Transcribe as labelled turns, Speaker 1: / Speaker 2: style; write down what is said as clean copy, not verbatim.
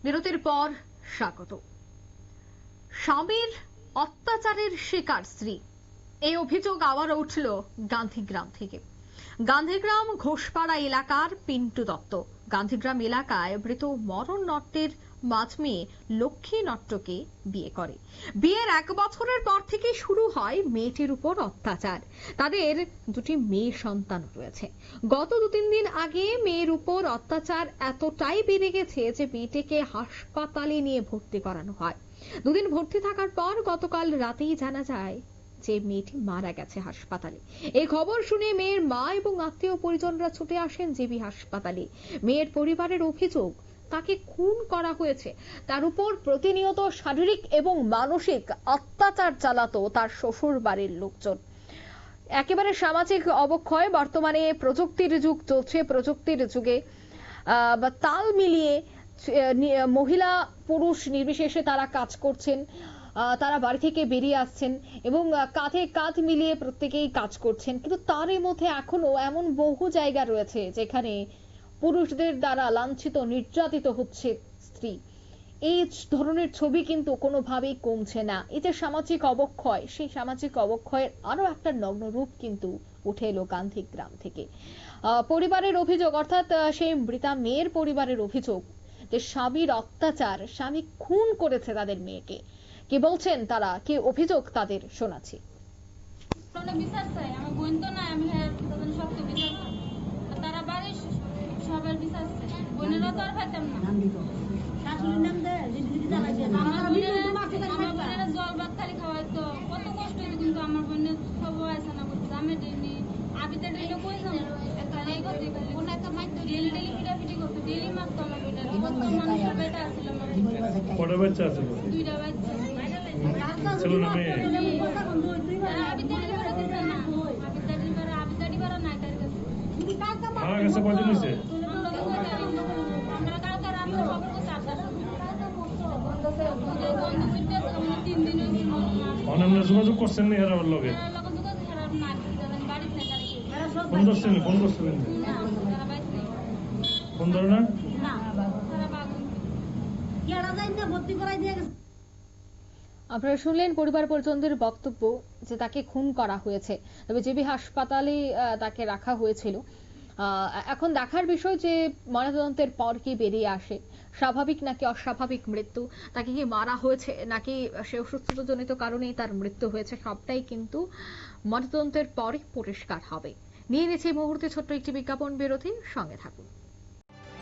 Speaker 1: বিরতির পর স্বাগত। স্বামীর অত্যাচারের শিকার স্ত্রী, এই অভিযোগ আবার উঠল গান্ধীগ্রাম থেকে। গান্ধীগ্রাম ঘোষপাড়া এলাকার পিন্টু দত্ত গান্ধীগ্রাম এলাকায় মৃত মরণ নট্টের মাঝ মেয়ে লক্ষ্মী নট্টকে বিয়ে করে। বিয়ের 1 বছরের পর থেকে শুরু হয় মেয়েটির উপর অত্যাচার। তাদের 2টি মেয়ে সন্তান রয়েছে। গত 2-3 দিন আগে মেয়ের উপর অত্যাচার এতটাই বেড়ে গেছে যে মেয়েটিকে হাসপাতালে নিয়ে ভর্তি করানো হয়। 2 দিন ভর্তি থাকার পর গতকাল রাতেই জানা যায় যে মেয়েটি মারা গেছে হাসপাতালে। এই খবর শুনে মেয়ের মা এবং আত্মীয় পরিজনরা ছুটে আসেন জেবি হাসপাতালে। মেয়ের পরিবারের অভিযোগ, তাকে খুন করা হয়েছে। তার উপর প্রতিনিয়ত শারীরিক এবং মানসিক অত্যাচার চালাতো তার শ্বশুর বাড়ির লোকজন। একেবারে সামাজিক অবক্ষয়। বর্তমানে প্রযুক্তির যুগ চলছে, প্রযুক্তির যুগে তাল মিলিয়ে মহিলা পুরুষ নির্বিশেষে তারা কাজ করছেন, তারা বাড়ি থেকে বেরিয়ে আসছেন এবং কাঁধে কাঁধ মিলিয়ে প্রত্যেকেই কাজ করছেন। কিন্তু তারই মধ্যে এখনো এমন বহু জায়গা রয়েছে যেখানে পুরুষদের দ্বারা লাঞ্ছিত নির্যাতিত হচ্ছে স্ত্রী। এই ধরনের ছবি কিন্তু কোনোভাবেই কমছে না। এই যে সামাজিক অবক্ষয়, সেই সামাজিক অবক্ষয়ের আরো একটা নগ্ন রূপ কিন্তু উঠে এলো গান্ধীগ্রাম থেকে। পরিবারের অভিযোগ, অর্থাৎ সেই মৃতা মেয়ের পরিবারের অভিযোগ যে স্বামীর অত্যাচার, স্বামী খুন করেছে তাদের মেয়েকে। কি বলছেন তারা, কি অভিযোগ তাদের শোনাচ্ছি।
Speaker 2: বিচার চাই, আমার বোন তো না, আমি তাদের শক্ত বিচার চাই। তারা বাড়ির সবার বিচার চাই। বোনেরা তো আর পাইতাম না। আমার বোনেরা জল ভাত খালি খাওয়াইতো, কত কষ্ট হইতো, কিন্তু আমার বোনের সবাই আছে না করতে। আমি ডেলি আবিতে ডেলি কই যাবো, ডেলি ডেলি পিটাপিটি করতো, ডেলি মারতো আমার বেটা। মানুষের বেটা আছিল আমার।
Speaker 3: কটা বাচ্চা আছে?
Speaker 2: 2টা বাচ্চা।
Speaker 3: ছেলে না মেয়ে? মারা গেছে কদিন হয়েছে? অনান্য যোগাযোগ করছেন নি হেরাবার লগে? ফোন করছেন? ফোন করছিলেন? ফোন ধরে না?
Speaker 1: আপনারা শুনলেন পরিবার পরিজনদের বক্তব্য যে তাকে খুন করা হয়েছে, তবে জেবি হাসপাতালে তাকে রাখা হয়েছিল। এখন দেখার বিষয় যে ময়নাতদন্তের পর কি বেরিয়ে আসে, স্বাভাবিক নাকি অস্বাভাবিক মৃত্যু, তাকে কি মারা হয়েছে নাকি সে অসুস্থতাজনিত কারণেই তার মৃত্যু হয়েছে, সবটাই কিন্তু ময়নাতদন্তের পরই পরিষ্কার হবে। নিয়ে নিচ্ছে এই মুহূর্তে ছোট্ট একটি বিজ্ঞাপন বিরতি, সঙ্গে থাকুন।